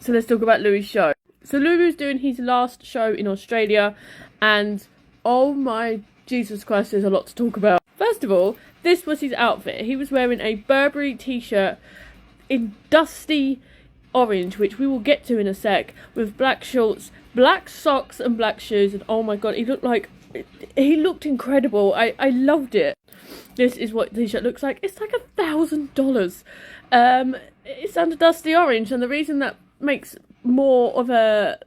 So let's talk about Louis' show. So Louis doing his last show in Australia, and oh my Jesus Christ, there's a lot to talk about. First of all, this was his outfit. He was wearing a Burberry t-shirt in dusty orange, which we will get to in a sec, with black shorts, black socks and black shoes, and oh my god, he looked incredible. I loved it. This is what the t-shirt looks like. It's like $1,000. It's under dusty orange, and the reason that makes more of the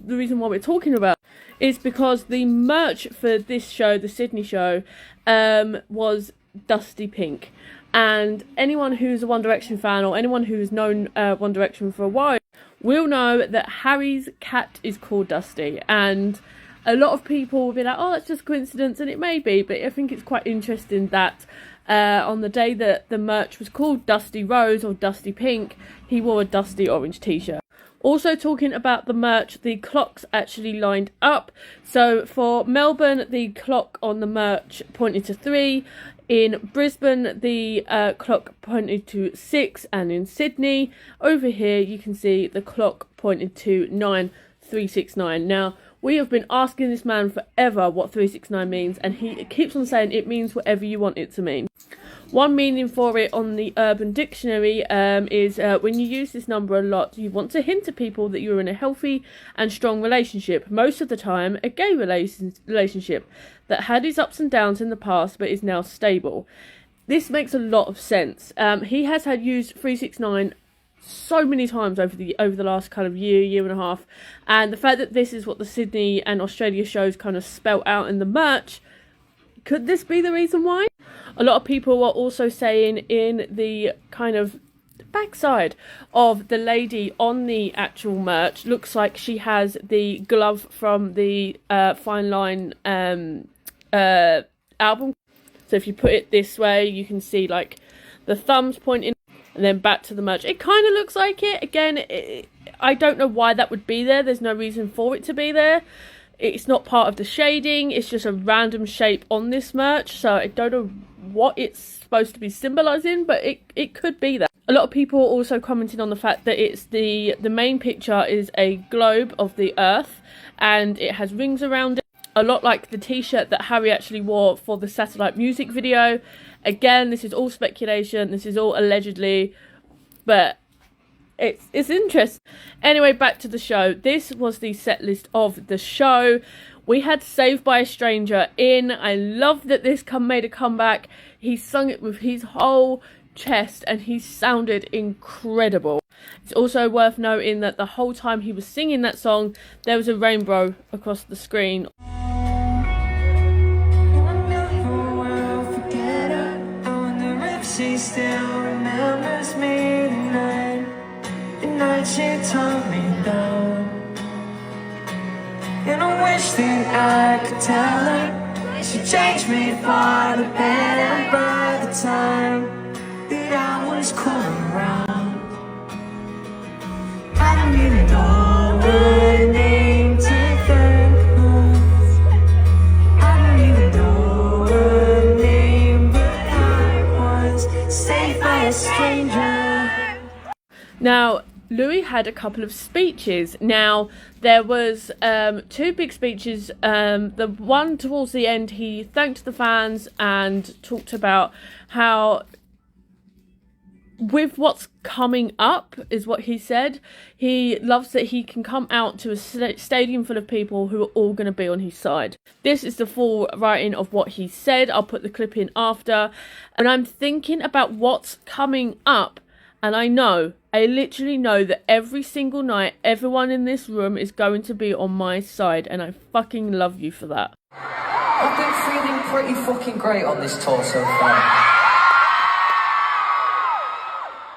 reason why we're talking about is because the merch for this show, the Sydney show, was dusty pink. And anyone who's a One Direction fan, or anyone who's known One Direction for a while, will know that Harry's cat is called Dusty. And a lot of people will be like, oh, that's just coincidence, and it may be, but I think it's quite interesting that on the day that the merch was called Dusty Rose or Dusty Pink, he wore a dusty orange t-shirt. Also talking about the merch, the clocks actually lined up. So for Melbourne, the clock on the merch pointed to 3. In Brisbane, the clock pointed to 6. And in Sydney, over here, you can see the clock pointed to 9369. Now, we have been asking this man forever what 369 means, and he keeps on saying it means whatever you want it to mean. One meaning for it on the Urban Dictionary is when you use this number a lot, you want to hint to people that you're in a healthy and strong relationship. Most of the time, a gay relationship that had its ups and downs in the past but is now stable. This makes a lot of sense. He has had used 369 so many times over the last kind of year and a half, and the fact that this is what the Sydney and Australia shows kind of spelt out in the merch, could this be the reason why? A lot of people are also saying in the kind of backside of the lady on the actual merch, looks like she has the glove from the Fine Line album. So if you put it this way, you can see like the thumbs pointing and then back to the merch. It kind of looks like it. Again, I don't know why that would be there. There's no reason for it to be there. It's not part of the shading. It's just a random shape on this merch. So I don't know what it's supposed to be symbolising, but it could be that. A lot of people also commented on the fact that it's the main picture is a globe of the Earth, and it has rings around it. A lot like the t-shirt that Harry actually wore for the Satellite music video. Again, this is all speculation. This is all allegedly, but it's interesting. Anyway, back to the show. This was the set list of the show. We had Saved by a Stranger in. I love that this made a comeback. He sung it with his whole chest and he sounded incredible. It's also worth noting that the whole time he was singing that song, there was a rainbow across the screen. She still remembers me tonight, the night she taught me love. And I wish that I could tell her she changed me for the better by the time that I was coming around. I don't even know her name to thank her. I don't even know her name, but I was saved by a stranger. Now, Louis had a couple of speeches. Now, there was 2 big speeches. The one towards the end, he thanked the fans and talked about how, with what's coming up, is what he said, he loves that he can come out to a stadium full of people who are all going to be on his side. This is the full writing of what he said. I'll put the clip in after. And I'm thinking about what's coming up, and I literally know that every single night, everyone in this room is going to be on my side, and I fucking love you for that. I've been feeling pretty fucking great on this tour so far.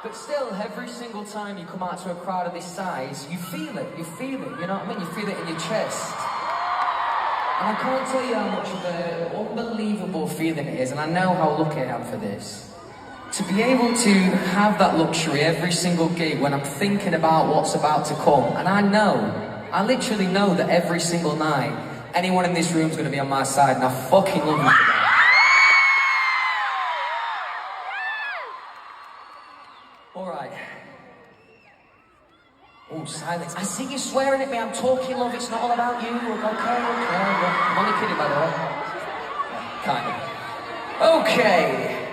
But still, every single time you come out to a crowd of this size, you feel it, you know what I mean? You feel it in your chest. And I can't tell you how much of an unbelievable feeling it is, and I know how lucky I am for this. To be able to have that luxury every single gig when I'm thinking about what's about to come, and I literally know that every single night, anyone in this room is going to be on my side, and I fucking love you for that. Oh, silence. I see you swearing at me. I'm talking, love. It's not all about you. Okay. I'm only kidding, by the way. Yeah, kind of. Okay.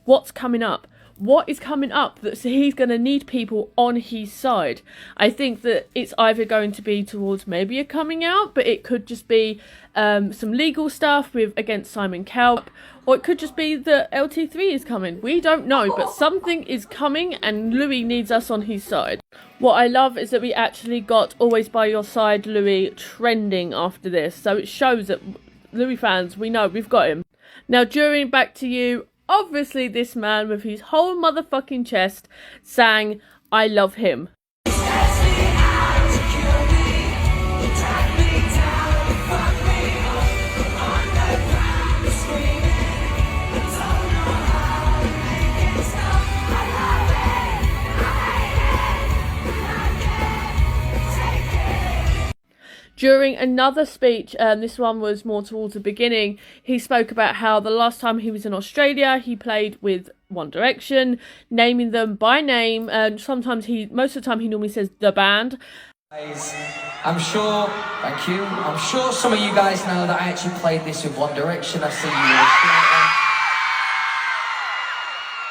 What's coming up? What is coming up that he's going to need people on his side? I think that it's either going to be towards maybe a coming out, but it could just be some legal stuff with against Simon Cowell, or it could just be that LT3 is coming. We don't know, but something is coming and Louis needs us on his side. What I love is that we actually got Always By Your Side Louis trending after this, so it shows that Louis fans, we know we've got him. Now during Back to You, obviously this man with his whole motherfucking chest sang I Love Him. During another speech, this one was more towards the beginning, he spoke about how the last time he was in Australia, he played with One Direction, naming them by name, and most of the time he normally says the band. Guys, I'm sure, thank you, I'm sure some of you guys know that I actually played this with One Direction. I see you.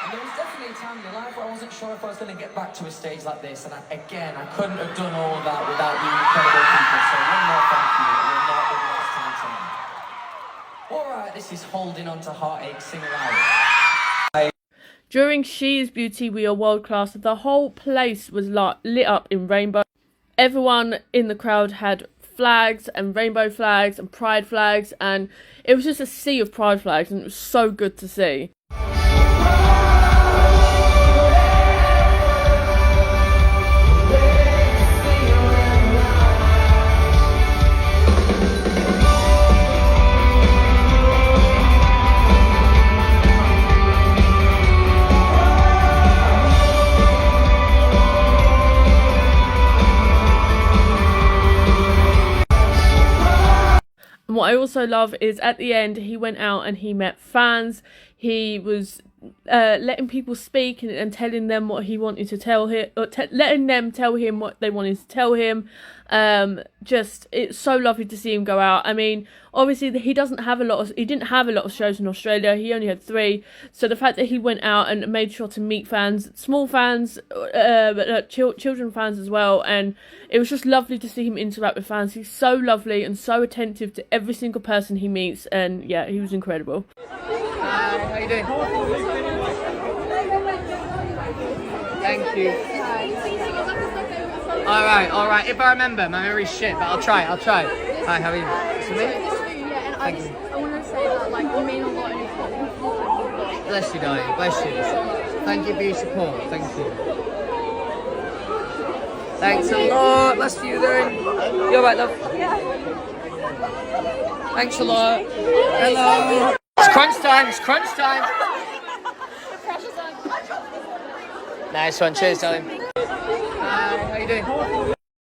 And there was definitely a time in your life where I wasn't sure if I was going to get back to a stage like this, and I couldn't have done all of that without you incredible people, so one more thank you. It will not be the last time tonight. Alright, this is Holding On to Heartache, sing aloud. During She Is Beauty, We Are World Class, the whole place was lit up in rainbow. Everyone in the crowd had flags and rainbow flags and pride flags, and it was just a sea of pride flags, and it was so good to see. And what I also love is at the end he went out and he met fans. He was letting people speak and telling them what he wanted to tell him, or letting them tell him what they wanted to tell him. It's so lovely to see him go out. I mean, obviously he didn't have a lot of shows in Australia. He only had 3. So the fact that he went out and made sure to meet fans, small fans, but children fans as well, and it was just lovely to see him interact with fans. He's so lovely and so attentive to every single person he meets, and yeah, he was incredible. Hi, how you doing? Thank you. Alright. If I remember, my memory's shit, but I'll try. Hi, how are you? It's me? Yeah, and I want to say that, like, you mean a lot in your life. Bless you, darling. Bless you. Thank you for your support. Thank you. Thanks a lot. Bless you, darling. You alright, love? Yeah. Thanks a lot. Hello. It's crunch time. Nice one. Cheers, darling. Hi, how you doing?